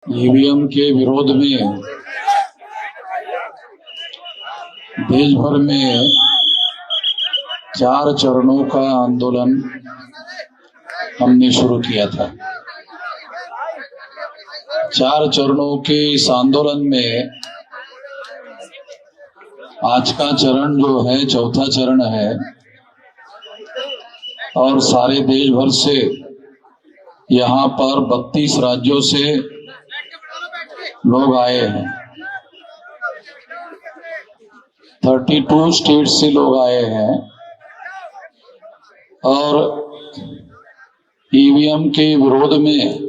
EVM के विरोध में देश भर में 4 चरणों का आंदोलन हमने शुरू किया था। 4 चरणों के इस आंदोलन में आज का चरण जो है चौथा चरण है और सारे देश भर से यहाँ पर 32 राज्यों से लोग आए हैं। 32 स्टेट से लोग आए हैं और ईवीएम के विरोध में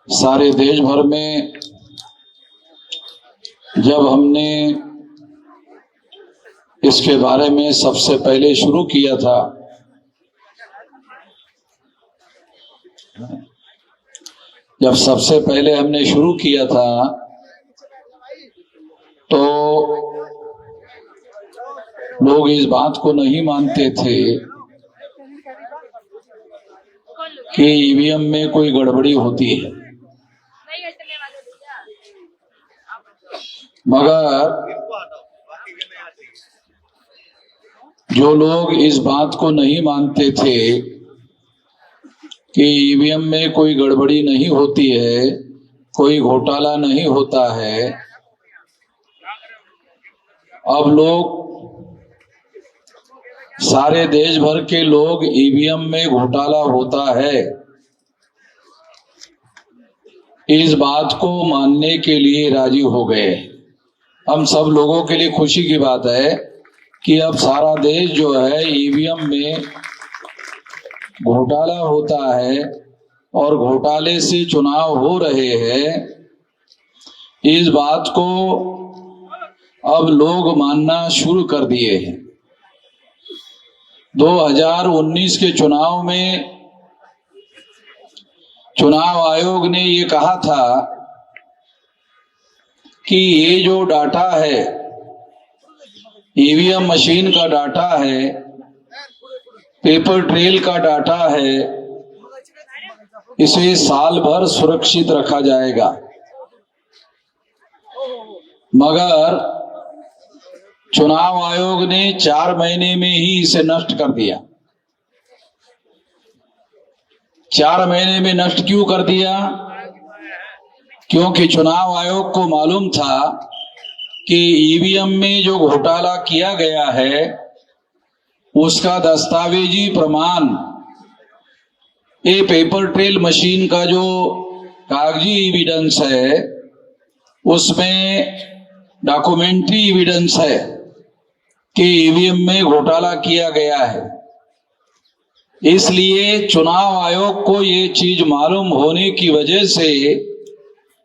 सारे देश भर में जब हमने इसके बारे में सबसे पहले शुरू किया था, जब सबसे पहले हमने शुरू किया था तो लोग इस बात को नहीं मानते थे कि ईवीएम में कोई गड़बड़ी होती है, मगर जो लोग इस बात को नहीं मानते थे कि ईवीएम में कोई गड़बड़ी नहीं होती है, कोई घोटाला नहीं होता है, अब लोग सारे देश भर के लोग ईवीएम में घोटाला होता है इस बात को मानने के लिए राजी हो गए। हम सब लोगों के लिए खुशी की बात है कि अब सारा देश जो है ईवीएम में घोटाला होता है और घोटाले से चुनाव हो रहे हैं, इस बात को अब लोग मानना शुरू कर दिए हैं। 2019 के चुनाव में चुनाव आयोग ने ये कहा था कि ये जो डाटा है, ईवीएम मशीन का डाटा है, पेपर ट्रेल का डाटा है, इसे साल भर सुरक्षित रखा जाएगा। मगर चुनाव आयोग ने 4 महीने में ही इसे नष्ट कर दिया। 4 महीने में नष्ट क्यों कर दिया? क्योंकि चुनाव आयोग को मालूम था कि ईवीएम में जो घोटाला किया गया है उसका दस्तावेजी प्रमाण, ये पेपर ट्रेल मशीन का जो कागजी एविडेंस है उसमें डॉक्यूमेंट्री एविडेंस है कि ईवीएम में घोटाला किया गया है। इसलिए चुनाव आयोग को ये चीज मालूम होने की वजह से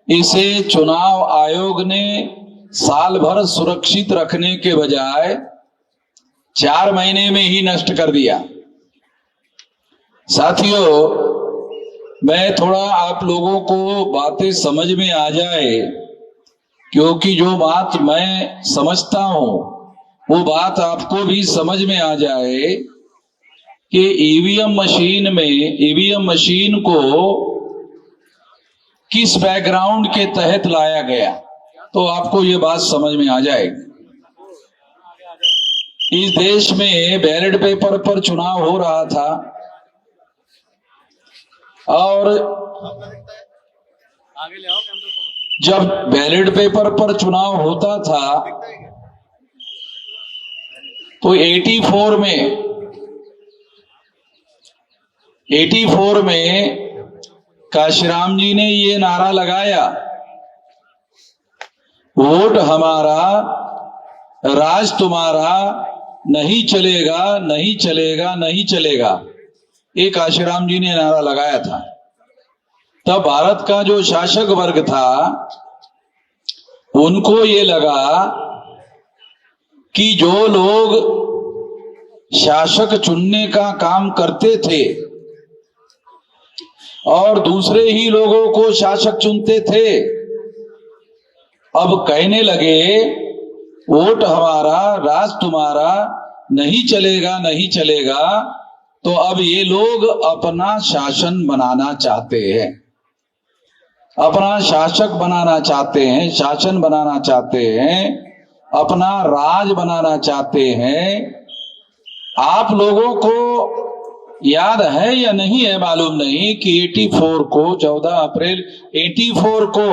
इसे चुनाव आयोग ने साल भर सुरक्षित रखने के बजाय 4 महीने में ही नष्ट कर दिया। साथियों, मैं थोड़ा आप लोगों को बातें समझ में आ जाए, क्योंकि जो बात मैं समझता हूं वो बात आपको भी समझ में आ जाए कि ईवीएम मशीन को किस बैकग्राउंड के तहत लाया गया, तो आपको ये बात समझ में आ जाएगी। इस देश में बैलेट पेपर पर चुनाव हो रहा था और जब बैलेट पेपर पर चुनाव होता था तो 84 में काशीराम जी ने ये नारा लगाया, वोट हमारा, राज तुम्हारा, नहीं चलेगा, नहीं चलेगा, नहीं चलेगा। ये काशीराम जी ने नारा लगाया था। तब भारत का जो शासक वर्ग था उनको ये लगा कि जो लोग शासक चुनने का काम करते थे और दूसरे ही लोगों को शासक चुनते थे, अब कहने लगे वोट हमारा, राज तुम्हारा, नहीं चलेगा, नहीं चलेगा, तो अब ये लोग अपना शासन बनाना चाहते हैं। अपना शासक बनाना चाहते हैं, शासन बनाना चाहते हैं, अपना राज बनाना चाहते हैं। आप लोगों को याद है या नहीं है मालूम नहीं कि 84 को 14 अप्रैल 84 को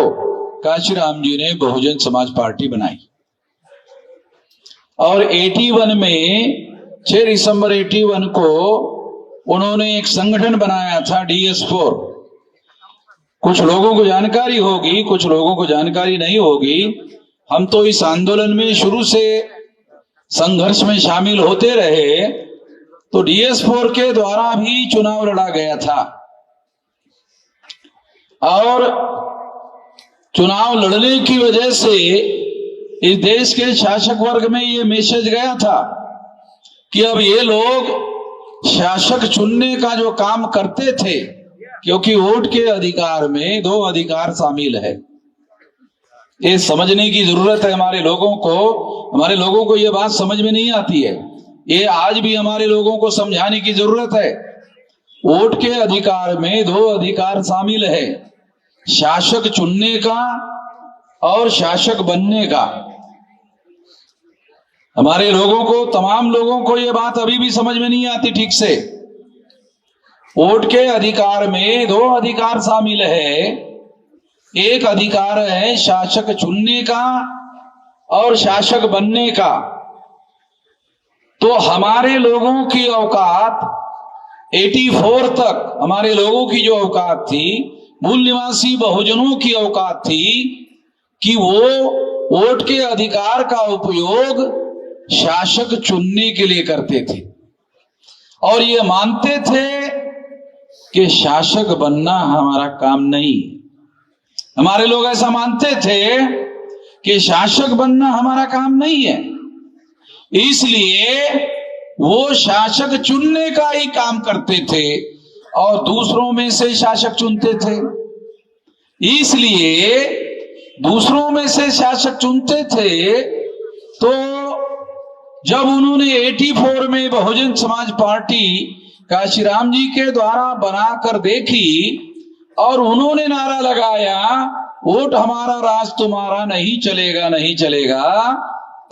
काशीराम जी ने बहुजन समाज पार्टी बनाई और 81 में 6 दिसंबर 81 को उन्होंने एक संगठन बनाया था DS4। कुछ लोगों को जानकारी होगी, कुछ लोगों को जानकारी नहीं होगी। हम तो इस आंदोलन में शुरू से संघर्ष में शामिल होते रहे। तो DS4 के द्वारा भी चुनाव लड़ा गया था और चुनाव लड़ने की वजह से इस देश के शासक वर्ग में ये मैसेज गया था कि अब ये लोग शासक चुनने का जो काम करते थे, क्योंकि वोट के अधिकार में 2 अधिकार शामिल है। ये समझने की जरूरत है हमारे लोगों को। हमारे लोगों को ये बात समझ में नहीं आती है। ये आज भी हमारे लोगों को समझाने की जरूरत है। वोट के अधिकार में 2 अधिकार शामिल है, शासक चुनने का और शासक बनने का। हमारे लोगों को, तमाम लोगों को ये बात अभी भी समझ में नहीं आती ठीक से। वोट के अधिकार में 2 अधिकार शामिल है। एक अधिकार है शासक चुनने का और शासक बनने का। तो हमारे लोगों की औकात 84 तक, हमारे लोगों की जो औकात थी, मूल निवासी बहुजनों की औकात थी कि वो वोट के अधिकार का उपयोग शासक चुनने के लिए करते थे और ये मानते थे कि शासक बनना हमारा काम नहीं। हमारे लोग ऐसा मानते थे कि शासक बनना हमारा काम नहीं है, इसलिए वो शासक चुनने का ही काम करते थे और दूसरों में से शासक चुनते थे। इसलिए दूसरों में से शासक चुनते थे। तो जब उन्होंने 84 में बहुजन समाज पार्टी काशीराम जी के द्वारा बनाकर देखी और उन्होंने नारा लगाया, वोट हमारा राज तुम्हारा, नहीं चलेगा नहीं चलेगा,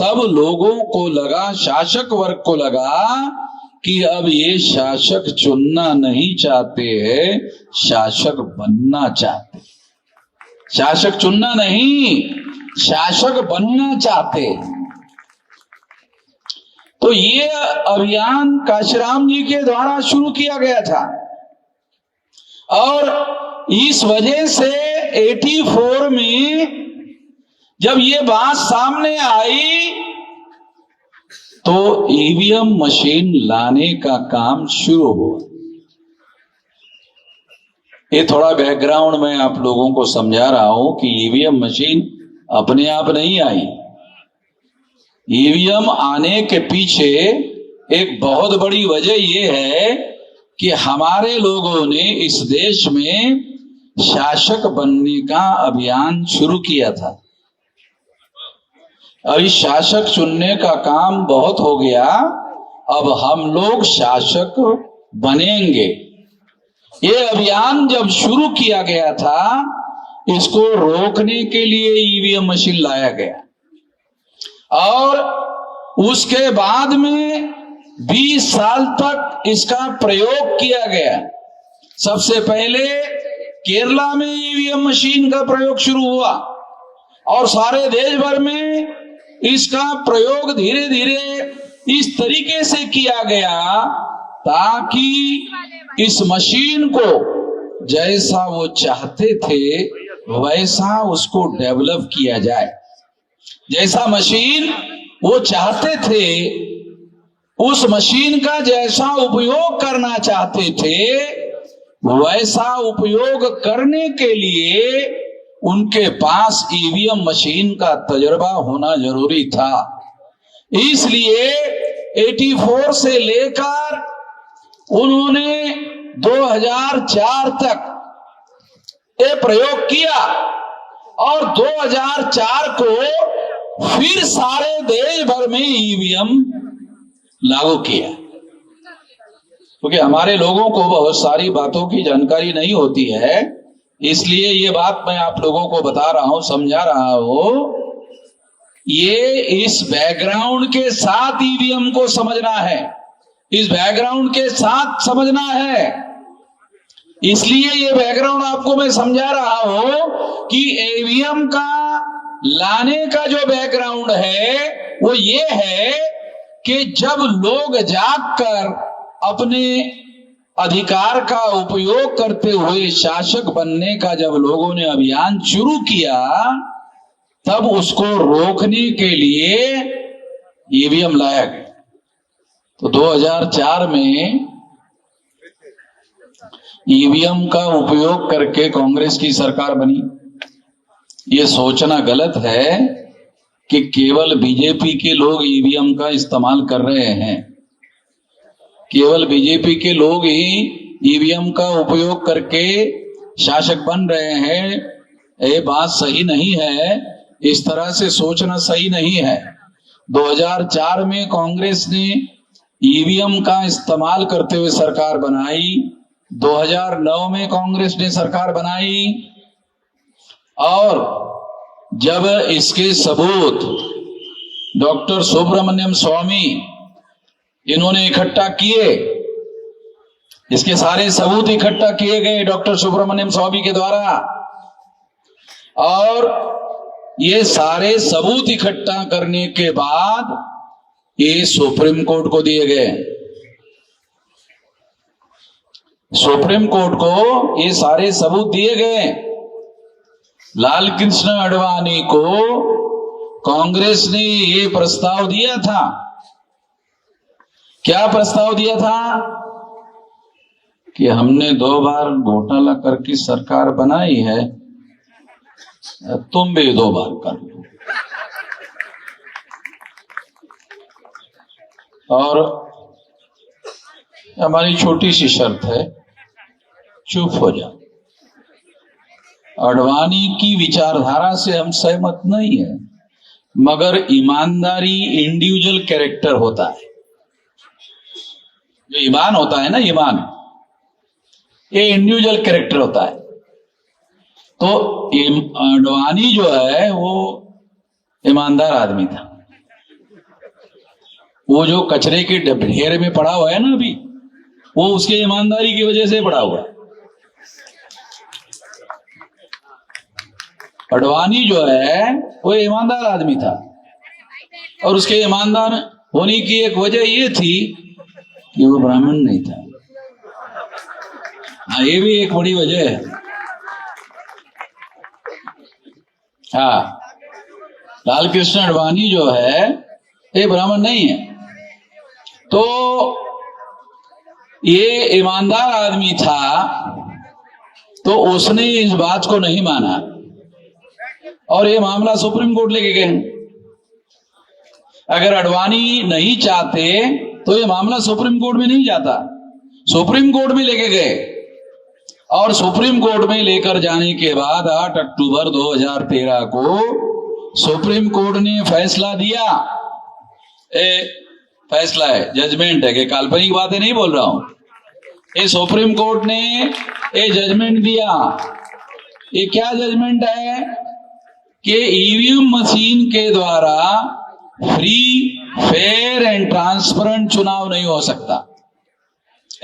तब लोगों को लगा, शासक वर्ग को लगा कि अब ये शासक चुनना नहीं चाहते हैं, शासक बनना चाहते। शासक चुनना नहीं, शासक बनना चाहते। तो ये अभियान काशीराम जी के द्वारा शुरू किया गया था और इस वजह से 84 में जब ये बात सामने आई तो ईवीएम मशीन लाने का काम शुरू हुआ। ये थोड़ा बैकग्राउंड में आप लोगों को समझा रहा हूं कि ईवीएम मशीन अपने आप नहीं आई। ईवीएम आने के पीछे एक बहुत बड़ी वजह यह है कि हमारे लोगों ने इस देश में शासक बनने का अभियान शुरू किया था। अभी शासक चुनने का काम बहुत हो गया, अब हम लोग शासक बनेंगे। ये अभियान जब शुरू किया गया था, इसको रोकने के लिए ईवीएम मशीन लाया गया और उसके बाद में 20 साल तक इसका प्रयोग किया गया। सबसे पहले केरला में ईवीएम मशीन का प्रयोग शुरू हुआ और सारे देश भर में इसका प्रयोग धीरे धीरे इस तरीके से किया गया ताकि इस मशीन को जैसा वो चाहते थे वैसा उसको डेवलप किया जाए। जैसा मशीन वो चाहते थे, उस मशीन का जैसा उपयोग करना चाहते थे, वैसा उपयोग करने के लिए उनके पास ईवीएम मशीन का तजुर्बा होना जरूरी था। इसलिए 84 से लेकर उन्होंने 2004 तक ये प्रयोग किया और 2004 को फिर सारे देश भर में ईवीएम लागू किया। क्योंकि हमारे लोगों को बहुत सारी बातों की जानकारी नहीं होती है। इसलिए ये बात मैं आप लोगों को बता रहा हूं, समझा रहा हूं। ये इस बैकग्राउंड के साथ ईवीएम को समझना है, इस बैकग्राउंड के साथ समझना है। इसलिए ये बैकग्राउंड आपको मैं समझा रहा हूं कि ईवीएम का लाने का जो बैकग्राउंड है वो ये है कि जब लोग जागकर अपने अधिकार का उपयोग करते हुए शासक बनने का जब लोगों ने अभियान शुरू किया, तब उसको रोकने के लिए ईवीएम लाया गया। तो 2004 में ईवीएम का उपयोग करके कांग्रेस की सरकार बनी। ये सोचना गलत है कि केवल बीजेपी के लोग ईवीएम का इस्तेमाल कर रहे हैं, केवल बीजेपी के लोग ही ईवीएम का उपयोग करके शासक बन रहे हैं। ये बात सही नहीं है, इस तरह से सोचना सही नहीं है। 2004 में कांग्रेस ने ईवीएम का इस्तेमाल करते हुए सरकार बनाई, 2009 में कांग्रेस ने सरकार बनाई, और जब इसके सबूत डॉक्टर सुब्रमण्यम स्वामी इन्होंने इकट्ठा किए, इसके सारे सबूत इकट्ठा किए गए डॉक्टर सुब्रमण्यम स्वामी के द्वारा, और ये सारे सबूत इकट्ठा करने के बाद ये सुप्रीम कोर्ट को दिए गए। सुप्रीम कोर्ट को ये सारे सबूत दिए गए। लाल कृष्ण आडवाणी को कांग्रेस ने ये प्रस्ताव दिया था। क्या प्रस्ताव दिया था? कि हमने 2 बार घोटाला करके सरकार बनाई है, तुम भी 2 बार कर लो, और हमारी छोटी सी शर्त है, चुप हो जाओ। आडवाणी की विचारधारा से हम सहमत नहीं है, मगर ईमानदारी इंडिविजुअल कैरेक्टर होता है। जो ईमान होता है ना, ईमान, ये इंडिविजुअल कैरेक्टर होता है। तो आडवाणी जो है वो ईमानदार आदमी था। वो जो कचरे के ढेर में पड़ा हुआ है ना अभी, वो उसके ईमानदारी की वजह से पड़ा हुआ है। आडवाणी जो है वो ईमानदार आदमी था, और उसके ईमानदार होने की एक वजह ये थी कि वो ब्राह्मण नहीं था। हाँ, ये भी एक बड़ी वजह है। हाँ, लाल कृष्ण आडवाणी जो है ये ब्राह्मण नहीं है। तो ये ईमानदार आदमी था, तो उसने इस बात को नहीं माना, और ये मामला सुप्रीम कोर्ट लेके गए। अगर आडवाणी नहीं चाहते तो ये मामला सुप्रीम कोर्ट में नहीं जाता, सुप्रीम कोर्ट में लेके गए, और सुप्रीम कोर्ट में लेकर जाने के बाद 8 अक्टूबर 2013 को सुप्रीम कोर्ट ने फैसला दिया। फैसला है, जजमेंट है, कि काल्पनिक बातें नहीं बोल रहा हूं। ये सुप्रीम कोर्ट ने ये जजमेंट दिया। ये क्या जजमेंट है? कि ईवीएम मशीन के द्वारा फ्री, फेयर एंड ट्रांसपेरेंट चुनाव नहीं हो सकता।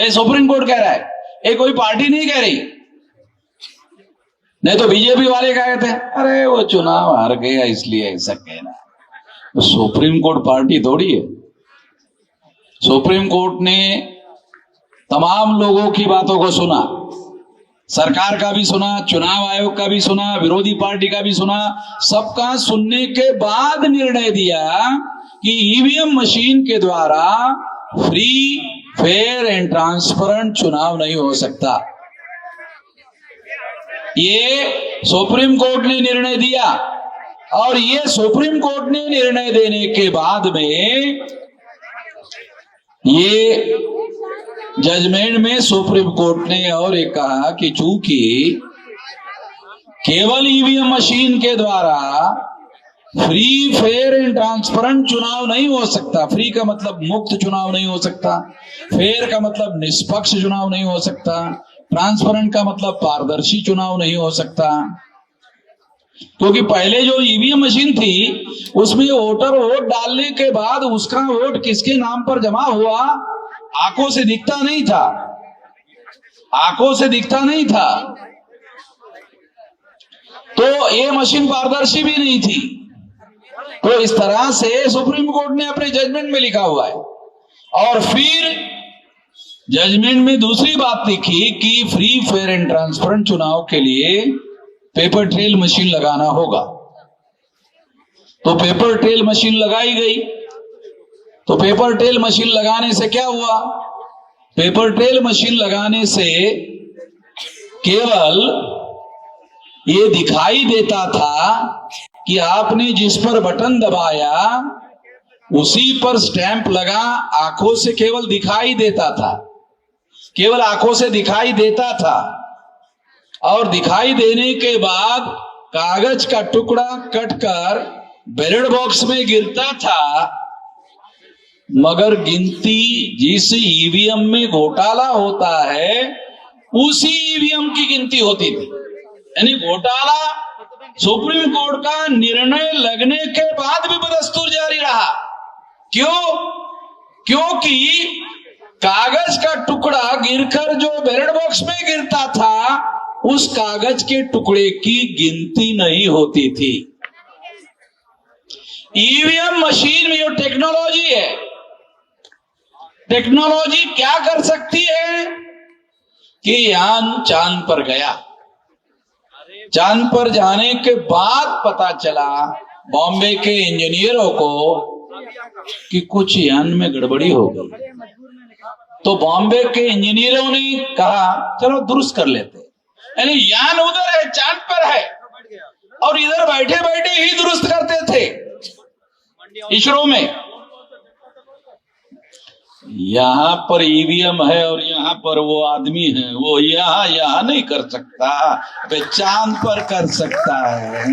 ये सुप्रीम कोर्ट कह रहा है, ये कोई पार्टी नहीं कह रही। नहीं तो बीजेपी वाले कह रहे थे, अरे वो चुनाव हार गया इसलिए ऐसा कहना। तो सुप्रीम कोर्ट पार्टी थोड़ी है। सुप्रीम कोर्ट ने तमाम लोगों की बातों को सुना, सरकार का भी सुना, चुनाव आयोग का भी सुना, विरोधी पार्टी का भी सुना। सबका सुनने के बाद निर्णय दिया कि ईवीएम मशीन के द्वारा फ्री, फेयर एंड ट्रांसपेरेंट चुनाव नहीं हो सकता। ये सुप्रीम कोर्ट ने निर्णय दिया, और ये सुप्रीम कोर्ट ने निर्णय देने के बाद में ये जजमेंट में सुप्रीम कोर्ट ने और एक कहा कि चूंकि केवल ईवीएम मशीन के द्वारा फ्री, फेयर एंड ट्रांसपेरेंट चुनाव नहीं हो सकता। फ्री का मतलब मुक्त चुनाव नहीं हो सकता, फेयर का मतलब निष्पक्ष चुनाव नहीं हो सकता, ट्रांसपेरेंट का मतलब पारदर्शी चुनाव नहीं हो सकता, क्योंकि पहले जो ईवीएम मशीन थी उसमें वोटर वोट डालने के बाद उसका वोट किसके नाम पर जमा हुआ आंखों से दिखता नहीं था, आंखों से दिखता नहीं था। तो ये मशीन पारदर्शी भी नहीं थी। तो इस तरह से सुप्रीम कोर्ट ने अपने जजमेंट में लिखा हुआ है। और फिर जजमेंट में दूसरी बात लिखी कि फ्री फेयर एंड ट्रांसपेरेंट चुनाव के लिए पेपर ट्रेल मशीन लगाना होगा। तो पेपर ट्रेल मशीन लगाई गई। तो पेपर ट्रेल मशीन लगाने से क्या हुआ? पेपर ट्रेल मशीन लगाने से केवल ये दिखाई देता था कि आपने जिस पर बटन दबाया उसी पर स्टैंप लगा, आंखों से केवल दिखाई देता था, केवल आंखों से दिखाई देता था। और दिखाई देने के बाद कागज का टुकड़ा कटकर बैलेट बॉक्स में गिरता था, मगर गिनती जिस ईवीएम में घोटाला होता है उसी ईवीएम की गिनती होती थी। यानी घोटाला सुप्रीम कोर्ट का निर्णय लगने के बाद भी बदस्तूर जारी रहा। क्यों? क्योंकि कागज का टुकड़ा गिरकर जो बैलेट बॉक्स में गिरता था उस कागज के टुकड़े की गिनती नहीं होती थी। ईवीएम मशीन में जो टेक्नोलॉजी है, टेक्नोलॉजी क्या कर सकती है कि यान चांद पर गया, चांद पर जाने के बाद पता चला बॉम्बे के इंजीनियरों को कि कुछ यान में गड़बड़ी हो गई। तो बॉम्बे के इंजीनियरों ने कहा चलो दुरुस्त कर लेते। यानी यान उधर है, चांद पर है, और इधर बैठे बैठे ही दुरुस्त करते थे इसरो में। यहां पर ईवीएम है और यहां पर वो आदमी है, वो यहां नहीं कर सकता, वे चांद पर कर सकता है।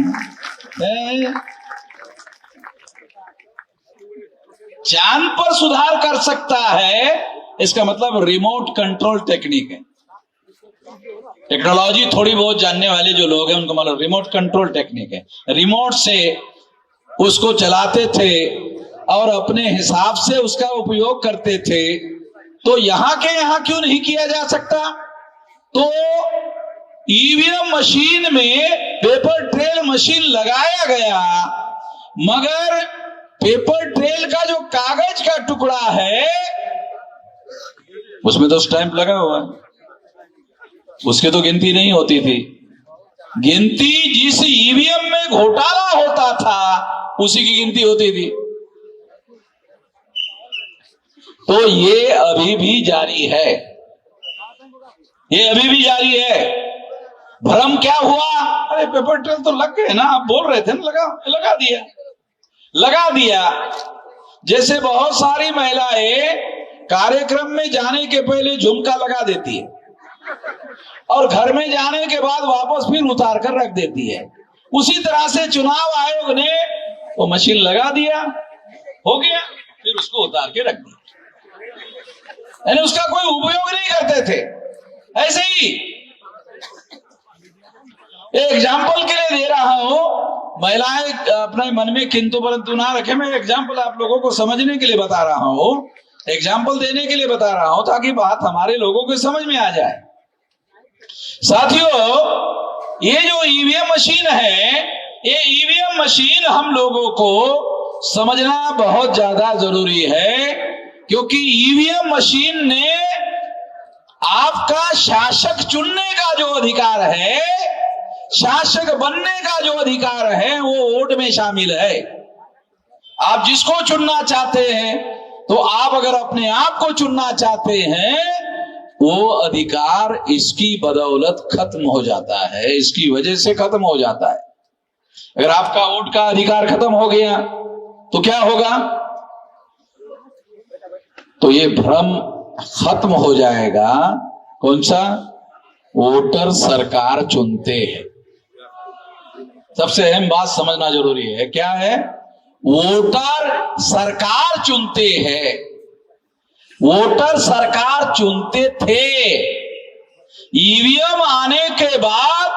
चांद पर सुधार कर सकता है, इसका मतलब रिमोट कंट्रोल टेक्निक है। टेक्नोलॉजी थोड़ी बहुत जानने वाले जो लोग हैं उनको मालूम रिमोट कंट्रोल टेक्निक है। रिमोट से उसको चलाते थे और अपने हिसाब से उसका उपयोग करते थे। तो यहां के यहां क्यों नहीं किया जा सकता? तो ईवीएम मशीन में पेपर ट्रेल मशीन लगाया गया, मगर पेपर ट्रेल का जो कागज का टुकड़ा है उसमें तो स्टैंप लगा हुआ है, उसकी तो गिनती नहीं होती थी। गिनती जिस ईवीएम में घोटाला होता था उसी की गिनती होती थी। तो ये अभी भी जारी है, ये अभी भी जारी है। भ्रम क्या हुआ? अरे पेपर ट्रेल तो लग गए ना, आप बोल रहे थे ना, लगा दिया, लगा दिया। जैसे बहुत सारी महिलाएं कार्यक्रम में जाने के पहले झुमका लगा देती है और घर में जाने के बाद वापस फिर उतार कर रख देती है, उसी तरह से चुनाव आयोग ने वो मशीन लगा दिया, हो गया, फिर उसको उतार के रख दिया। यानी उसका कोई उपयोग नहीं करते थे। ऐसे ही एग्जाम्पल के लिए दे रहा हूं, महिलाएं अपने मन में किंतु परंतु ना रखे। मैं एग्जाम्पल आप लोगों को समझने के लिए बता रहा हूं, एग्जाम्पल देने के लिए बता रहा हूं ताकि बात हमारे लोगों को समझ में आ जाए। साथियों, ये जो ईवीएम मशीन है, ये ईवीएम मशीन हम लोगों को समझना बहुत ज्यादा जरूरी है, क्योंकि ईवीएम मशीन ने आपका शासक चुनने का जो अधिकार है, शासक बनने का जो अधिकार है, वो वोट में शामिल है। आप जिसको चुनना चाहते हैं, तो आप अगर अपने आप को चुनना चाहते हैं, वो अधिकार इसकी बदौलत खत्म हो जाता है, इसकी वजह से खत्म हो जाता है। अगर आपका वोट का अधिकार खत्म हो गया तो क्या होगा? तो ये भ्रम खत्म हो जाएगा। कौन सा? वोटर सरकार चुनते हैं। सबसे अहम बात समझना जरूरी है, क्या है? वोटर सरकार चुनते हैं। वोटर सरकार चुनते थे, ईवीएम आने के बाद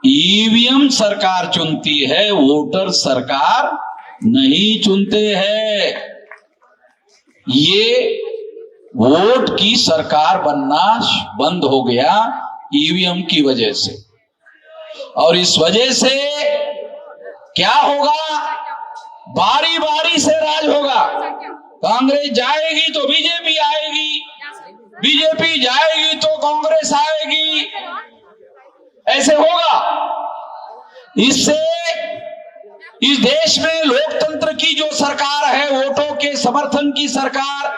ईवीएम सरकार चुनती है, वोटर सरकार नहीं चुनते हैं। ये वोट की सरकार बनना बंद हो गया ईवीएम की वजह से। और इस वजह से क्या होगा, बारी बारी से राज होगा। कांग्रेस जाएगी तो बीजेपी आएगी, बीजेपी जाएगी तो कांग्रेस आएगी, ऐसे होगा। इससे इस देश में लोकतंत्र की जो सरकार है, वोटों के समर्थन की सरकार,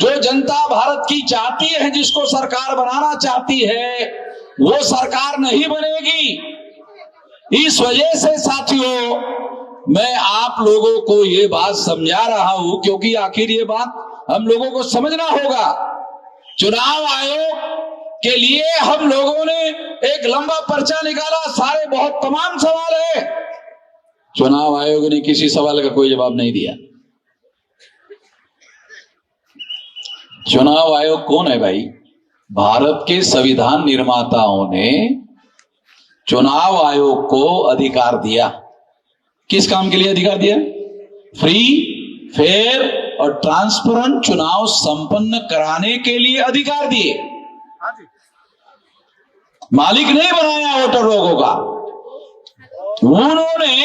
जो जनता भारत की चाहती है, जिसको सरकार बनाना चाहती है, वो सरकार नहीं बनेगी। इस वजह से साथियों, मैं आप लोगों को ये बात समझा रहा हूं, क्योंकि आखिर ये बात हम लोगों को समझना होगा। चुनाव आयोग के लिए हम लोगों ने एक लंबा पर्चा निकाला, सारे बहुत तमाम सवाल है। चुनाव आयोग ने किसी सवाल का कोई जवाब नहीं दिया। चुनाव आयोग कौन है भाई? भारत के संविधान निर्माताओं ने चुनाव आयोग को अधिकार दिया। किस काम के लिए अधिकार दिया? फ्री, फेयर और ट्रांसपेरेंट चुनाव संपन्न कराने के लिए अधिकार दिए। मालिक नहीं बनाया वोटर लोगों का, उन्होंने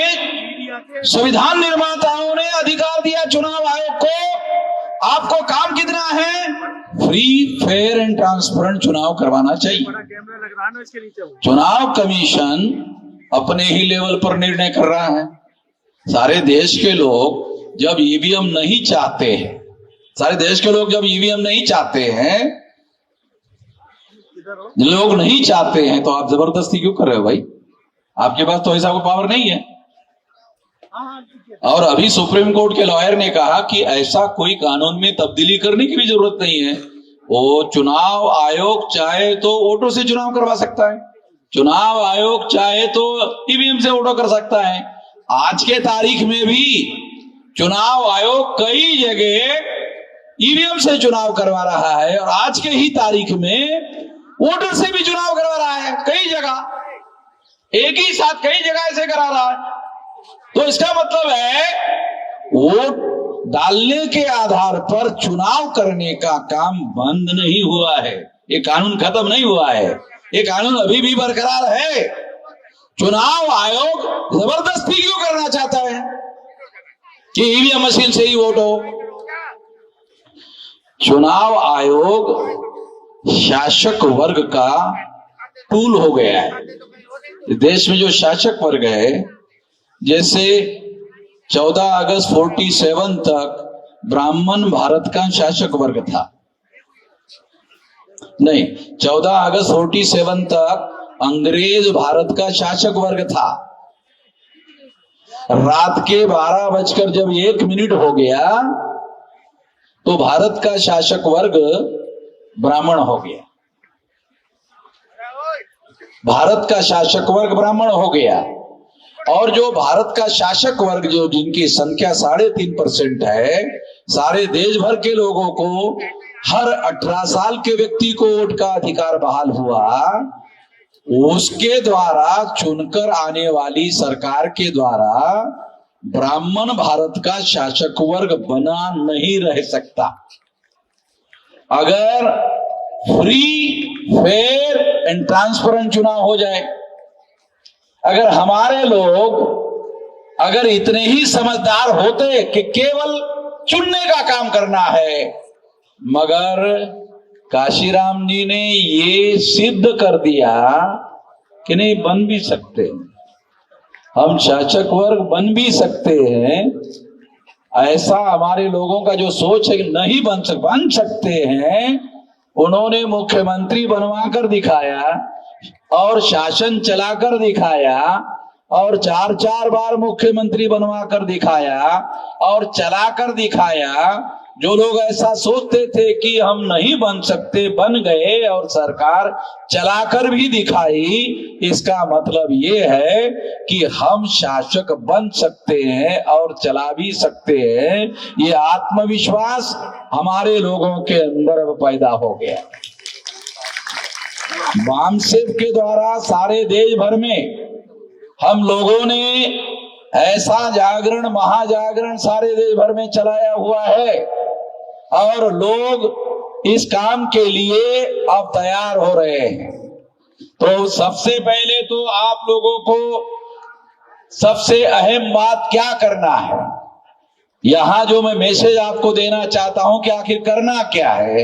संविधान निर्माताओं ने अधिकार दिया चुनाव आयोग को। आपको काम कितना है? फ्री, फेयर एंड ट्रांसपेरेंट चुनाव करवाना चाहिए। चुनाव कमीशन अपने ही लेवल पर निर्णय कर रहा है। सारे देश के लोग जब ईवीएम नहीं चाहते हैं, सारे देश के लोग जब ईवीएम नहीं चाहते हैं, लोग नहीं चाहते हैं, तो आप जबरदस्ती क्यों कर रहे हो भाई? आपके पास तो ऐसा कोई पावर नहीं है। और अभी सुप्रीम कोर्ट के लॉयर ने कहा कि ऐसा कोई कानून में तब्दीली करने की भी जरूरत नहीं है। वो चुनाव आयोग चाहे तो वोटों से चुनाव करवा सकता है, चुनाव आयोग चाहे तो ईवीएम से वोटों कर सकता है। आज के तारीख में भी चुनाव आयोग कई जगह ईवीएम से चुनाव करवा रहा है, और आज के ही तारीख में वोटर से भी चुनाव करवा रहा है। कई जगह एक ही साथ कई जगह ऐसे करा रहा है। तो इसका मतलब है वोट डालने के आधार पर चुनाव करने का काम बंद नहीं हुआ है। ये कानून खत्म नहीं हुआ है, ये कानून अभी भी बरकरार है। चुनाव आयोग जबरदस्ती क्यों करना चाहता है कि ईवीएम मशीन से ही वोट हो? चुनाव आयोग शासक वर्ग का टूल हो गया है। देश में जो शासक वर्ग है, जैसे 14 अगस्त 47 तक ब्राह्मण भारत का शासक वर्ग था, नहीं 14 अगस्त 47 तक अंग्रेज भारत का शासक वर्ग था। रात के 12:01 हो गया तो भारत का शासक वर्ग ब्राह्मण हो गया। भारत का शासक वर्ग ब्राह्मण हो गया। और जो भारत का शासक वर्ग, जो जिनकी संख्या 3.5% है, सारे देश भर के लोगों को हर 18 साल के व्यक्ति को वोट का अधिकार बहाल हुआ। उसके द्वारा चुनकर आने वाली सरकार के द्वारा ब्राह्मण भारत का शासक वर्ग बना नहीं रह सकता। अगर फ्री, फेयर एंड ट्रांसपेरेंट चुनाव हो जाए, अगर हमारे लोग अगर इतने ही समझदार होते कि केवल चुनने का काम करना है, मगर काशीराम जी ने ये सिद्ध कर दिया कि नहीं, बन भी सकते हैं, हम शासक वर्ग बन भी सकते हैं। ऐसा हमारे लोगों का जो सोच है कि नहीं बन सकते हैं, उन्होंने मुख्यमंत्री बनवा कर दिखाया और शासन चलाकर दिखाया और 4-4 बार मुख्यमंत्री बनवा कर दिखाया और चलाकर दिखाया। जो लोग ऐसा सोचते थे कि हम नहीं बन सकते, बन गए और सरकार चलाकर भी दिखाई। इसका मतलब ये है कि हम शासक बन सकते हैं और चला भी सकते हैं। ये आत्मविश्वास हमारे लोगों के अंदर अब पैदा हो गया। बामसेफ के द्वारा सारे देश भर में हम लोगों ने ऐसा जागरण, महाजागरण सारे देश भर में चलाया हुआ है और लोग इस काम के लिए अब तैयार हो रहे हैं। तो सबसे पहले तो आप लोगों को सबसे अहम बात क्या करना है, यहां जो मैं मैसेज आपको देना चाहता हूं कि आखिर करना क्या है,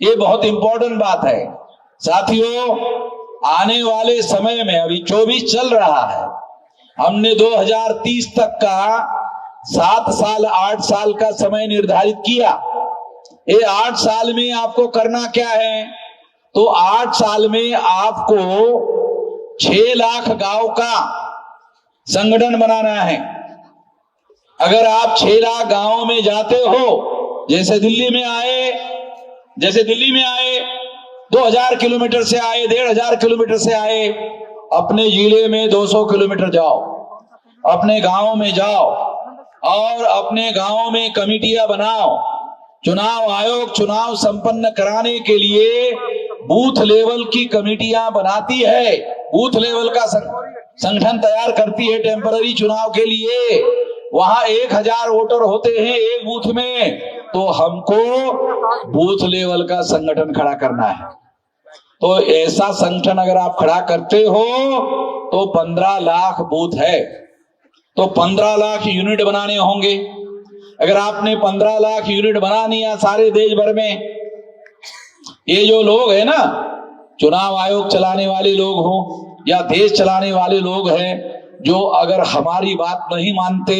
ये बहुत इंपॉर्टेंट बात है। साथियों, आने वाले समय में अभी 24 चल रहा है, हमने 2030 तक का 7 साल 8 साल का समय निर्धारित किया। ये 8 साल में आपको करना क्या है, तो 8 साल में आपको 6 लाख गांव का संगठन बनाना है। अगर आप 6 लाख गांवों में जाते हो, जैसे दिल्ली में आए 2000 किलोमीटर से आए, 1500 किलोमीटर से आए, अपने जिले में 200 किलोमीटर जाओ, अपने गांव में जाओ और अपने गांव में कमेटियां बनाओ। चुनाव आयोग चुनाव संपन्न कराने के लिए बूथ लेवल की कमेटियां बनाती है, बूथ लेवल का संगठन तैयार करती है टेम्पररी चुनाव के लिए। वहां 1000 वोटर होते हैं एक बूथ में, तो हमको बूथ लेवल का संगठन खड़ा करना है। तो ऐसा संगठन अगर आप खड़ा करते हो तो 15 लाख बूथ है, तो 15 लाख यूनिट बनाने होंगे। अगर आपने 15 लाख यूनिट बना लिया सारे देश भर में, ये जो लोग है ना, चुनाव आयोग चलाने वाले लोग हो या देश चलाने वाले लोग हैं, जो अगर हमारी बात नहीं मानते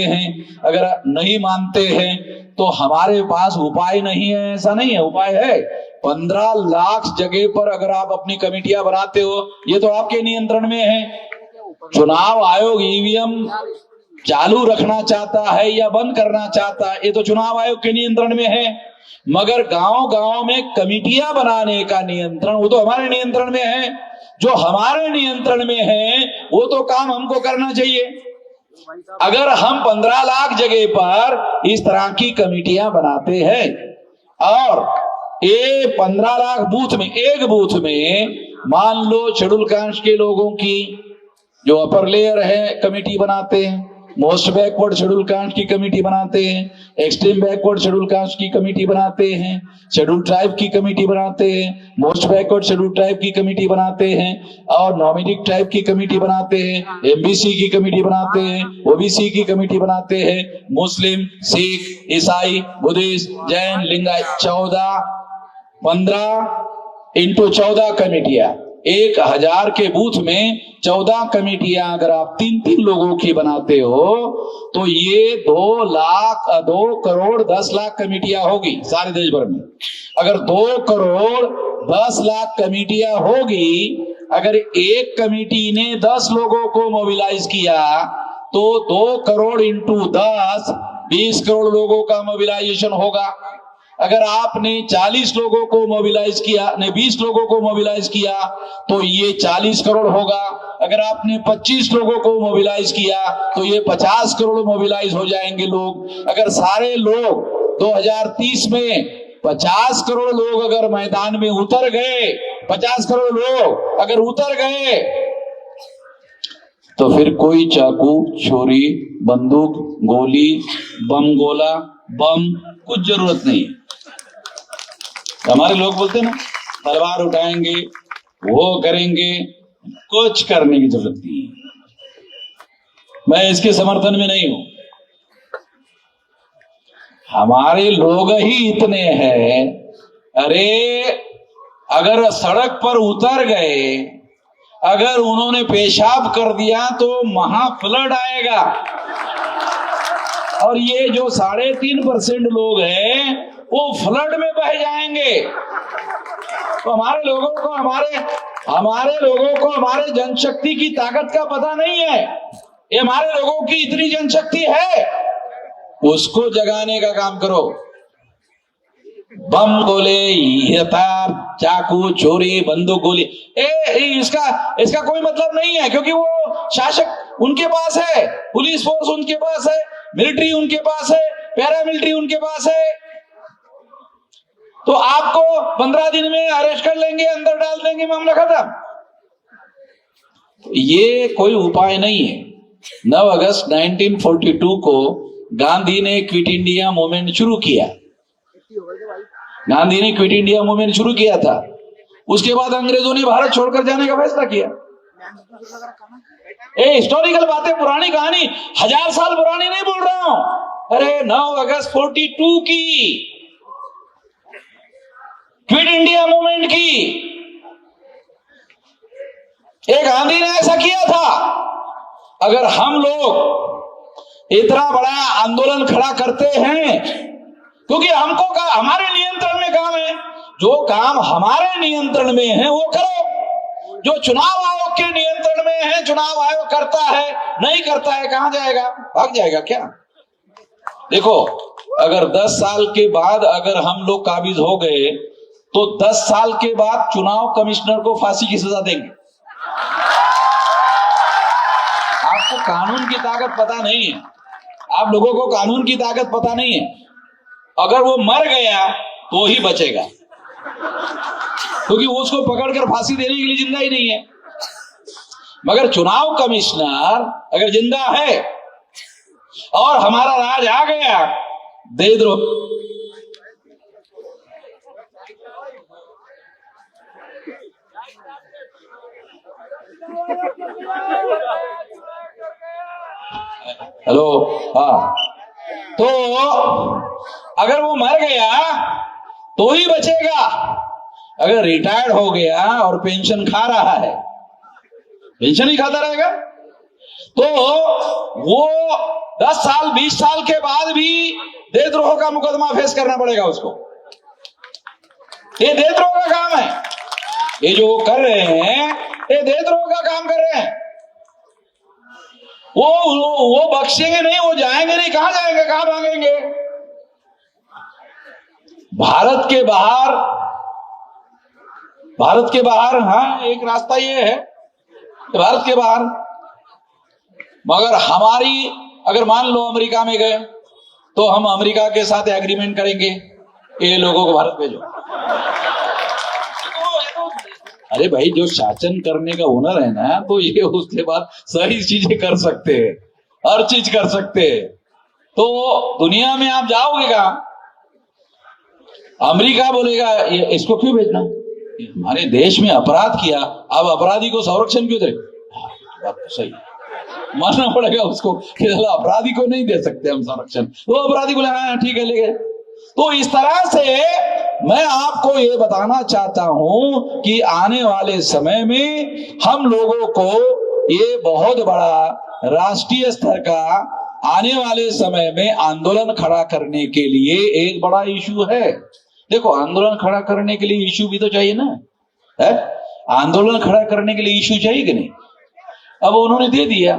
हैं, तो हमारे पास उपाय नहीं है, ऐसा नहीं है, उपाय है। 15 लाख जगह पर अगर आप अपनी कमेटियां बनाते हो, ये तो आपके नियंत्रण में है। चुनाव आयोग ईवीएम चालू रखना चाहता है या बंद करना चाहता है, ये तो चुनाव आयोग के नियंत्रण में है। मगर गांव-गांव में कमेटियां बनाने का नियंत्रण वो तो हमारे नियंत्रण में है। जो हमारे नियंत्रण में है वो तो काम हमको करना चाहिए। अगर हम 15 लाख जगह पर इस तरह की कमेटियां बनाते हैं और ये 15 लाख बूथ में, एक बूथ में मान लो शेड्यूल कास्ट के लोगों की जो अपर लेयर है कमेटी बनाते हैं, मोस्ट बैकवर्ड शेड्यूल कास्ट की कमेटी बनाते हैं, एक्सट्रीम बैकवर्ड शेड्यूल कास्ट की कमेटी बनाते हैं, शेड्यूल ट्राइब की कमेटी बनाते हैं, मोस्ट बैकवर्ड शेड्यूल ट्राइब की कमेटी बनाते हैं और नॉमिनिक ट्राइब की कमेटी बनाते हैं, एमबीसी की कमेटी बनाते हैं, ओबीसी की कमेटी बनाते हैं, मुस्लिम, सिख, ईसाई, बुद्धिस्ट, जैन, लिंगायत 15 इंटू 14 कमेटियां, 1000 के बूथ में 14 कमेटियां अगर आप 3-3 लोगों की बनाते हो तो ये 2 करोड़ 10 लाख कमेटियां होगी सारे देश भर में। अगर 2 करोड़ 10 लाख कमेटियां होगी, अगर एक कमेटी ने 10 लोगों को मोबिलाइज किया तो 2 करोड़ इंटू 10 20 करोड़ लोगों का मोबिलाइजेशन होगा। अगर आपने 40 लोगों को मोबिलाइज किया, ने 20 लोगों को मोबिलाइज किया तो ये 40 करोड़ होगा। अगर आपने 25 लोगों को मोबिलाइज किया तो ये 50 करोड़ मोबिलाइज हो जाएंगे लोग। अगर सारे लोग 2030 में 50 करोड़ लोग अगर मैदान में उतर गए, 50 करोड़ लोग अगर उतर गए, तो फिर कोई चाकू, छुरी, बंदूक, गोली, बम गोला, बम कुछ जरूरत नहीं है। हमारे लोग बोलते हैं ना, तलवार उठाएंगे, वो करेंगे, कुछ करने की जरूरत नहीं है। मैं इसके समर्थन में नहीं हूं। हमारे लोग ही इतने हैं, अरे अगर सड़क पर उतर गए, अगर उन्होंने पेशाब कर दिया तो महा फ्लड आएगा। और ये जो 3.5% लोग हैं वो फ्लड में बह जाएंगे। तो हमारे लोगों को हमारे जनशक्ति की ताकत का पता नहीं है। ये हमारे लोगों की इतनी जनशक्ति है, उसको जगाने का काम करो। बम गोले, हथियार, चाकू, छुरी, बंदूक, गोली, इसका कोई मतलब नहीं है, क्योंकि वो शासक उनके पास है, पुलिस फोर्स उनके पास है, मिलिट्री उनके पास है, पैरामिलिट्री उनके पास है। तो आपको 15 दिन में अरेस्ट कर लेंगे, अंदर डाल देंगे, मामला खत्म। ये कोई उपाय नहीं है। 9 अगस्त 1942 को गांधी ने क्विट इंडिया मूवमेंट शुरू किया। गांधी ने क्विट इंडिया मूवमेंट शुरू किया था। उसके बाद अंग्रेजों ने भारत छोड़कर जाने का फैसला किया। हिस्टोरिकल बातें, पुरानी कहानी, 1000 साल पुरानी नहीं बोल रहा हूं। अरे 9 अगस्त 42 की, क्विट इंडिया मूवमेंट की, एक गांधी ने ऐसा किया था। अगर हम लोग इतना बड़ा आंदोलन खड़ा करते हैं, क्योंकि हमको हमारे नियंत्रण में काम है, जो काम हमारे नियंत्रण में है वो करो। जो चुनाव आयोग के नियंत्रण में है, चुनाव आयोग करता है, नहीं करता है, कहां जाएगा? भाग जाएगा क्या? देखो, अगर 10 साल के बाद अगर हम लोग काबिज हो गए तो 10 साल के बाद चुनाव कमिश्नर को फांसी की सजा देंगे। आपको कानून की ताकत पता नहीं है, आप लोगों को कानून की ताकत पता नहीं है। अगर वो मर गया तो ही बचेगा, क्योंकि उसको पकड़कर फांसी देने के लिए जिंदा ही नहीं है। मगर चुनाव कमिश्नर अगर जिंदा है और हमारा राज आ गया, देशद्रोह हेलो, हाँ, तो अगर वो मर गया तो ही बचेगा। अगर रिटायर्ड हो गया और पेंशन खा रहा है, पेंशन ही खाता रहेगा, तो वो 10 साल 20 साल के बाद भी देशद्रोह का मुकदमा फेस करना पड़ेगा उसको। ये देशद्रोह का काम है। ये जो कर रहे हैं, ये देशद्रोह का काम कर रहे हैं। वो बख्शेंगे नहीं, वो जाएंगे नहीं। कहां जाएंगे, कहां भागेंगे? भारत के बाहर हाँ, एक रास्ता ये है, भारत के बाहर। मगर हमारी, अगर मान लो अमेरिका में गए तो हम अमेरिका के साथ एग्रीमेंट करेंगे, ये लोगों को भारत भेजो। अरे भाई, जो शासन करने का हुनर है ना, तो ये उसके बाद सही चीजें कर सकते हैं, हर चीज कर सकते हैं। तो दुनिया में आप जाओगे कहां? अमेरिका बोलेगा इसको क्यों भेजना, हमारे देश में अपराध किया, अब अपराधी को संरक्षण क्यों दे? बात तो सही, मानना पड़ेगा उसको कि अपराधी को नहीं दे सकते हम संरक्षण। तो अपराधी बोले हाँ ठीक है, ले गए। तो इस तरह से मैं आपको ये बताना चाहता हूं कि आने वाले समय में हम लोगों को ये बहुत बड़ा राष्ट्रीय स्तर का आने वाले समय में आंदोलन खड़ा करने के लिए एक बड़ा इशू है। देखो, आंदोलन खड़ा करने के लिए इशू भी तो चाहिए ना, है? आंदोलन खड़ा करने के लिए इशू चाहिए कि नहीं? अब उन्होंने दे दिया।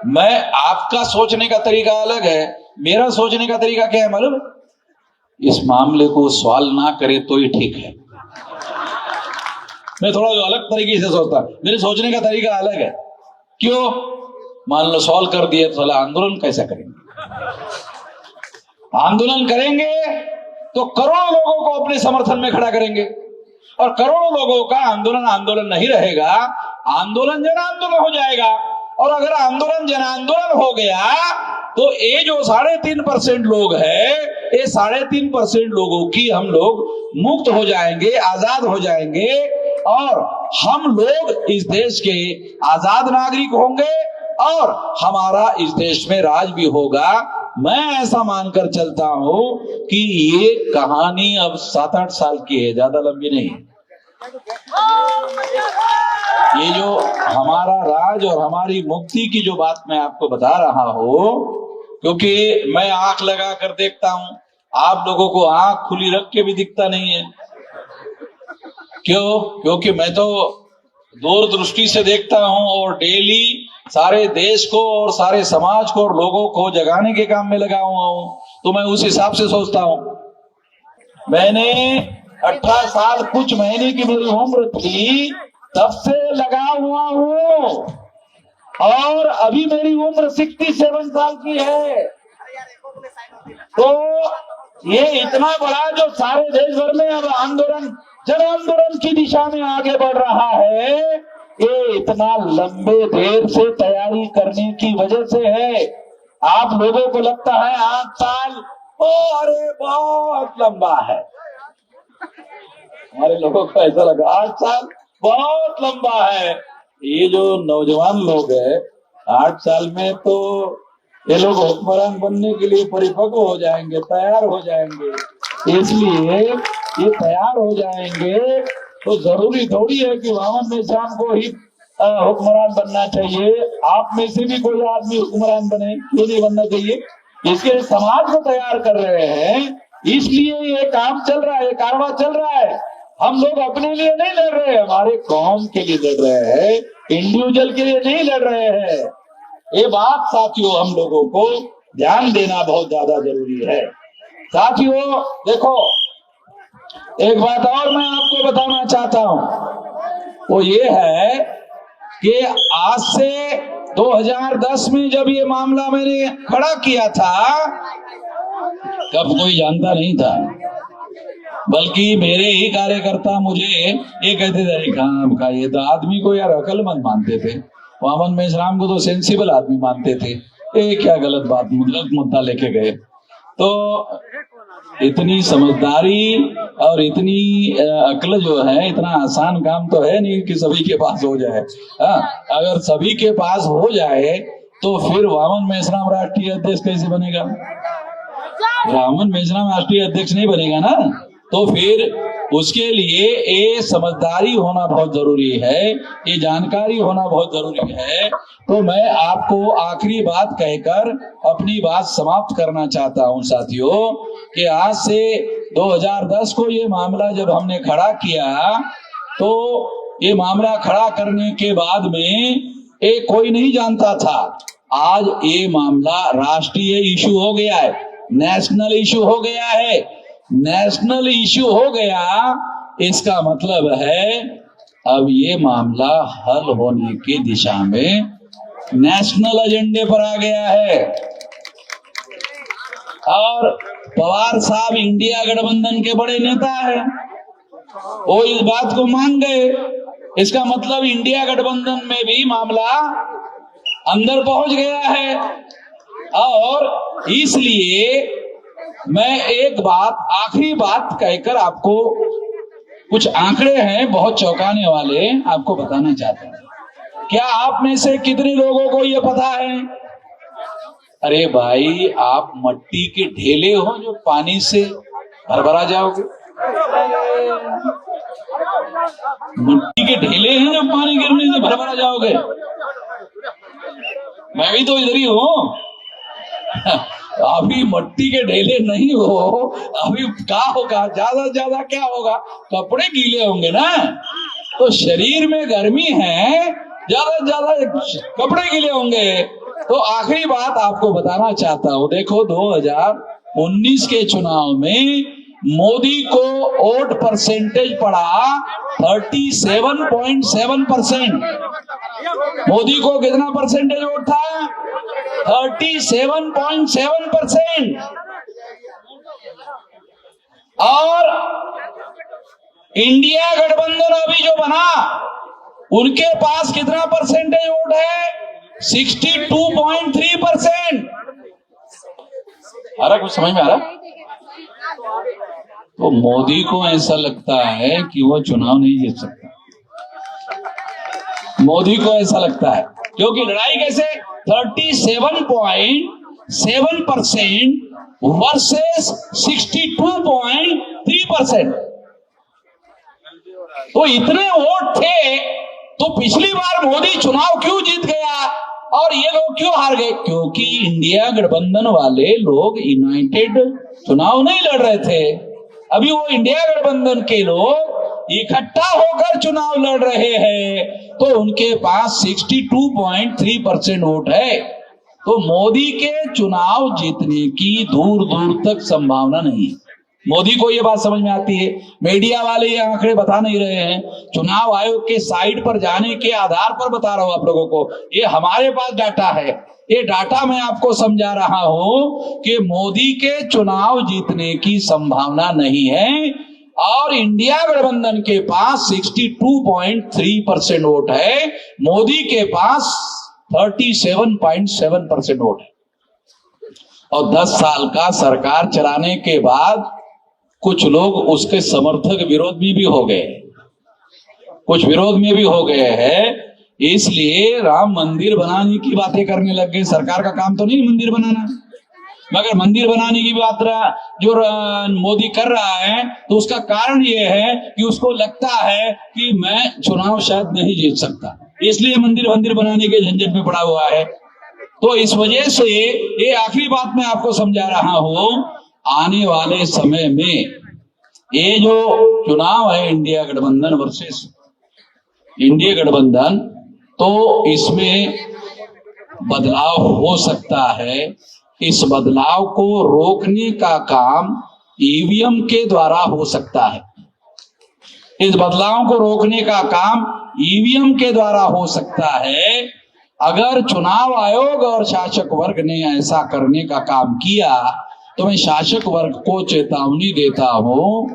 मैं, आपका सोचने का तरीका अलग है, मेरा सोचने का तरीका क्या है मालूम है? इस मामले को सॉल्व ना करे तो ही ठीक है। मैं थोड़ा अलग तरीके से सोचता, मेरे सोचने का तरीका अलग है। क्यों? मान लो सॉल्व कर दिए तो आंदोलन कैसा करेंगे? आंदोलन करेंगे तो करोड़ों लोगों को अपने समर्थन में खड़ा करेंगे, और करोड़ों लोगों का आंदोलन नहीं रहेगा, आंदोलन जन आंदोलन हो जाएगा। और अगर आंदोलन जन आंदोलन हो गया तो ये जो 3.5% लोग हैं, ये 3.5% लोगों की हम लोग मुक्त हो जाएंगे, आजाद हो जाएंगे, और हम लोग इस देश के आजाद नागरिक होंगे और हमारा इस देश में राज भी होगा। मैं ऐसा मानकर चलता हूं कि ये कहानी अब 7-8 साल की है, ज्यादा लंबी नहीं है। ये जो हमारा राज और हमारी मुक्ति की जो बात मैं आपको बता रहा हूं, क्योंकि मैं आंख लगा कर देखता हूं, आप लोगों को आंख खुली रख के भी दिखता नहीं है। क्यों? क्योंकि मैं तो दूरदृष्टि से देखता हूं और डेली सारे देश को और सारे समाज को और लोगों को जगाने के काम में लगा हुआ हूं, तो मैं उस हिसाब से सोचता हूं। मैंने 18 साल कुछ महीने की मेरी उम्र थी, तब से लगा हुआ हूं, और अभी मेरी उम्र 67 साल की है। तो ये इतना बड़ा जो सारे देश भर में अब आंदोलन, जन आंदोलन की दिशा में आगे बढ़ रहा है, ये इतना लंबे देर से तैयारी करने की वजह से है। आप लोगों को लगता है 8 साल, ओ अरे बहुत लंबा है। हमारे लोगों को ऐसा लगा 8 साल बहुत लंबा है। ये जो नौजवान लोग हैं, 8 साल में तो ये लोग हुक्मरान बनने के लिए परिपक्व हो जाएंगे, तैयार हो जाएंगे। इसलिए ये तैयार हो जाएंगे तो जरूरी थोड़ी है कि वामन मेश्राम को ही हुक्मरान बनना चाहिए। आप में से भी कोई आदमी हुक्मरान बने, क्यों नहीं बनना चाहिए? इसके समाज को तैयार कर रहे हैं, इसलिए ये काम चल रहा है, ये कारवां चल रहा है। हम लोग अपने लिए नहीं लड़ रहे हैं, हमारे कौम के लिए लड़ रहे हैं, इंडिविजुअल के लिए नहीं लड़ रहे हैं। ये बात साथियों हम लोगों को ध्यान देना बहुत ज्यादा जरूरी है। साथियों देखो, एक बात और मैं आपको बताना चाहता हूं, वो ये है कि आज से 2010 में जब ये मामला मैंने खड़ा किया था, कब कोई जानता नहीं था, बल्कि मेरे ही कार्यकर्ता मुझे ये कहते थे, खाम का ये तो आदमी को यार अकलमंद मानते थे, वामन मेश्राम को तो सेंसिबल आदमी मानते थे, ये क्या गलत मुद्दा लेके गए। तो इतनी समझदारी और इतनी अक्ल जो है, इतना आसान काम तो है नहीं कि सभी के पास हो जाए। अगर सभी के पास हो जाए तो फिर वामन मेश्राम राष्ट्रीय अध्यक्ष कैसे बनेगा? वामन मेश्राम राष्ट्रीय अध्यक्ष नहीं बनेगा ना। तो फिर उसके लिए ये समझदारी होना बहुत जरूरी है, ये जानकारी होना बहुत जरूरी है। तो मैं आपको आखिरी बात कहकर अपनी बात समाप्त करना चाहता हूं साथियों, कि आज से 2010 को ये मामला जब हमने खड़ा किया, तो ये मामला खड़ा करने के बाद में ये कोई नहीं जानता था। आज ये मामला राष्ट्रीय इशू हो गया है, नेशनल इशू हो गया है। नेशनल इशू हो गया, इसका मतलब है अब ये मामला हल होने की दिशा में नेशनल एजेंडे पर आ गया है। और पवार साहब इंडिया गठबंधन के बड़े नेता हैं, वो इस बात को मान गए। इसका मतलब इंडिया गठबंधन में भी मामला अंदर पहुंच गया है। और इसलिए मैं एक बात, आखिरी बात कहकर आपको कुछ आंकड़े हैं बहुत चौंकाने वाले, आपको बताना चाहता हूं। क्या आप में से कितने लोगों को ये पता है? अरे भाई, आप मट्टी के ढेले हो जो पानी से भरभरा जाओगे। मट्टी के ढेले हैं जो पानी गिरने से भरभरा जाओगे। मैं भी तो इधर ही हूं। अभी मट्टी के ढेले नहीं हो, अभी क्या होगा? ज्यादा से ज्यादा क्या होगा? कपड़े गीले होंगे ना। तो शरीर में गर्मी है, ज्यादा से ज्यादा कपड़े गीले होंगे। तो आखिरी बात आपको बताना चाहता हूं, देखो 2019 के चुनाव में मोदी को वोट परसेंटेज पड़ा 37.7%। मोदी को कितना परसेंटेज वोट था? 37.7%। और इंडिया गठबंधन अभी जो बना, उनके पास कितना परसेंटेज वोट है? 62.3%। आ रहा, कुछ समझ में आ रहा? तो मोदी को ऐसा लगता है कि वो चुनाव नहीं जीत सकता। मोदी को ऐसा लगता है, क्योंकि लड़ाई कैसे? 37.7% वर्सेस 62.3%। तो इतने वोट थे, तो पिछली बार मोदी चुनाव क्यों जीत गया और ये लोग क्यों हार गए? क्योंकि इंडिया गठबंधन वाले लोग यूनाइटेड चुनाव नहीं लड़ रहे थे। अभी वो इंडिया गठबंधन के लोग इकट्ठा होकर चुनाव लड़ रहे हैं, तो उनके पास 62.3% वोट है। तो मोदी के चुनाव जीतने की दूर दूर तक संभावना नहीं है। मोदी को ये बात समझ में आती है, मीडिया वाले ये आंकड़े बता नहीं रहे हैं। चुनाव आयोग के साइट पर जाने के आधार पर बता रहा हूं आप लोगों को, ये हमारे पास डाटा है। ये डाटा मैं आपको समझा रहा हूं कि मोदी के चुनाव जीतने की संभावना नहीं है और इंडिया गठबंधन के पास 62.3% वोट है, मोदी के पास 37.7% वोट है। और 10 साल का सरकार चलाने के बाद कुछ लोग उसके समर्थक विरोध में भी हो गए, कुछ विरोध में भी हो गए हैं, इसलिए राम मंदिर बनाने की बातें करने लग गए। सरकार का काम तो नहीं मंदिर बनाना, मगर मंदिर बनाने की बात जो मोदी कर रहा है तो उसका कारण यह है कि उसको लगता है कि मैं चुनाव शायद नहीं जीत सकता, इसलिए मंदिर बनाने के झंझट में पड़ा हुआ है। तो इस वजह से ये आखिरी बात मैं आपको समझा रहा हूं, आने वाले समय में ये जो चुनाव है इंडिया गठबंधन वर्सेस इंडिया गठबंधन, तो इसमें बदलाव हो सकता है। इस बदलाव को रोकने का काम ईवीएम के द्वारा हो सकता है। इस बदलाव को रोकने का काम ईवीएम के द्वारा हो सकता है। अगर चुनाव आयोग और शासक वर्ग ने ऐसा करने का काम किया तो मैं शासक वर्ग को चेतावनी देता हूं,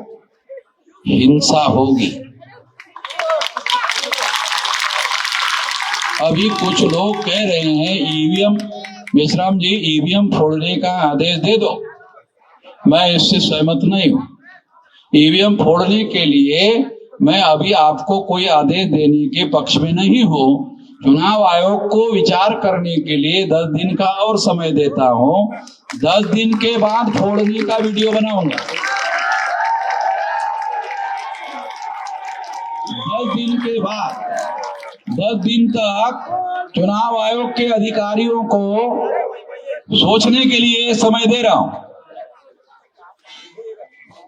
हिंसा होगी। अभी कुछ लोग कह रहे हैं ईवीएम, मेश्राम जी ईवीएम फोड़ने का आदेश दे दो, मैं इससे सहमत नहीं हूं। ईवीएम फोड़ने के लिए मैं अभी आपको कोई आदेश देने के पक्ष में नहीं हूं। चुनाव आयोग को विचार करने के लिए 10 दिन का और समय देता हूं। 10 दिन के बाद फोड़ने का वीडियो बनाऊंगा। 10 दिन के बाद 10 दिन तक चुनाव आयोग के अधिकारियों को सोचने के लिए समय दे रहा हूं।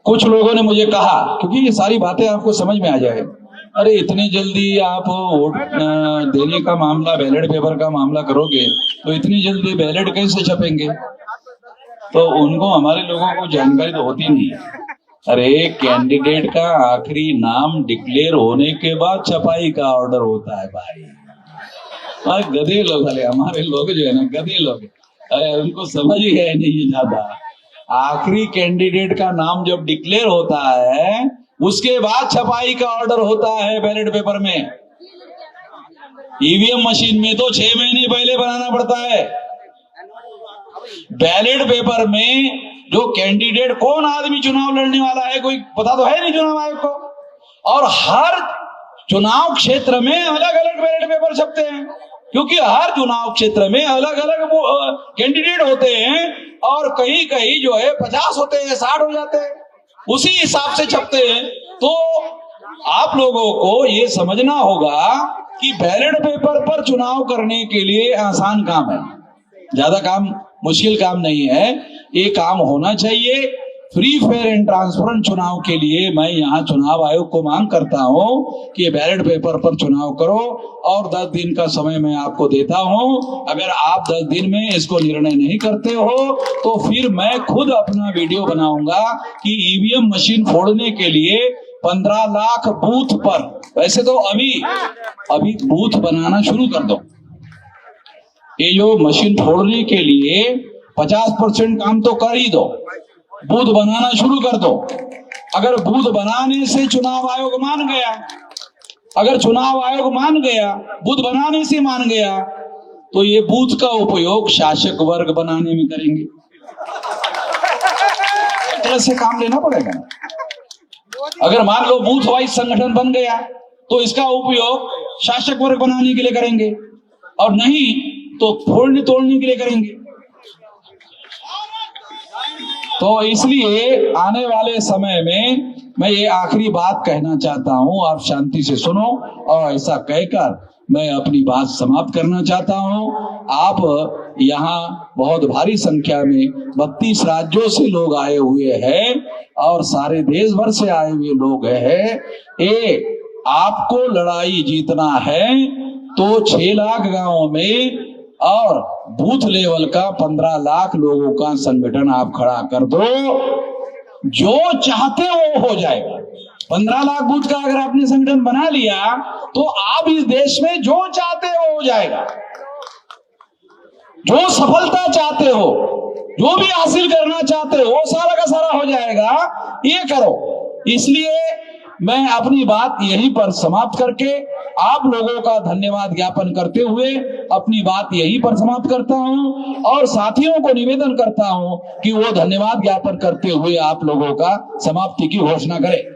कुछ लोगों ने मुझे कहा, क्योंकि ये सारी बातें आपको समझ में आ जाए, अरे इतनी जल्दी आप वोट देने का मामला, बैलेट पेपर का मामला करोगे तो इतनी जल्दी बैलेट कैसे छपेंगे? तो उनको, हमारे लोगों को जानकारी तो होती नहीं है। अरे कैंडिडेट का आखिरी नाम डिक्लेयर होने के बाद छपाई का ऑर्डर होता है भाई। और गधे लोग, अरे हमारे लोग जो है ना गधे लोग, अरे उनको समझ ही है नहीं ज्यादा। आखिरी कैंडिडेट का नाम जब डिक्लेयर होता है उसके बाद छपाई का ऑर्डर होता है बैलेट पेपर में। ईवीएम मशीन में तो 6 महीने पहले बनाना पड़ता है। बैलेट पेपर में जो कैंडिडेट, कौन आदमी चुनाव लड़ने वाला है कोई पता तो है नहीं चुनाव आयोग को, और हर चुनाव क्षेत्र में अलग अलग बैलेट पेपर छपते हैं, क्योंकि हर चुनाव क्षेत्र में अलग अलग कैंडिडेट होते हैं और कहीं कहीं जो है 50 होते हैं, 60 हो जाते हैं, उसी हिसाब से छपते हैं। तो आप लोगों को ये समझना होगा कि बैलेट पेपर पर चुनाव करने के लिए आसान काम है, ज्यादा काम मुश्किल काम नहीं है। ये काम होना चाहिए। फ्री फेयर एंड ट्रांसपेरेंट चुनाव के लिए मैं यहाँ चुनाव आयोग को मांग करता हूँ कि ये बैलेट पेपर पर चुनाव करो और 10 दिन का समय मैं आपको देता हूँ। अगर आप 10 दिन में इसको निर्णय नहीं करते हो तो फिर मैं खुद अपना वीडियो बनाऊंगा कि ईवीएम मशीन फोड़ने के लिए 15 लाख बूथ पर, वैसे तो अभी बूथ बनाना शुरू कर दो। ये जो मशीन फोड़ने के लिए 50% काम तो कर ही दो, बूथ बनाना शुरू कर दो। अगर बूथ बनाने से चुनाव आयोग मान गया, अगर चुनाव आयोग मान गया, बूथ बनाने से मान गया, तो ये बूथ का उपयोग शासक वर्ग बनाने में करेंगे। इस तरह से काम लेना पड़ेगा। अगर मान लो बूथ वाइज संगठन बन गया तो इसका उपयोग शासक वर्ग बनाने के लिए करेंगे, और नहीं तो फोड़ने तोड़ने के लिए करेंगे। तो इसलिए आने वाले समय में मैं ये आखिरी बात कहना चाहता हूं, आप शांति से सुनो, और ऐसा कहकर मैं अपनी बात समाप्त करना चाहता हूं। आप यहाँ बहुत भारी संख्या में 32 राज्यों से लोग आए हुए हैं और सारे देश भर से आए हुए लोग हैं। ये आपको लड़ाई जीतना है तो 6 लाख गांवों में और बूथ लेवल का 15 लाख लोगों का संगठन आप खड़ा कर दो। जो चाहते हो वो हो जाएगा। 15 लाख बूथ का अगर आपने संगठन बना लिया तो आप इस देश में जो चाहते हो जाएगा। जो सफलता चाहते हो, जो भी हासिल करना चाहते हो, वो सारा का सारा हो जाएगा। ये करो। इसलिए मैं अपनी बात यहीं पर समाप्त करके आप लोगों का धन्यवाद ज्ञापन करते हुए अपनी बात यहीं पर समाप्त करता हूं और साथियों को निवेदन करता हूं कि वो धन्यवाद ज्ञापन करते हुए आप लोगों का समाप्ति की घोषणा करें।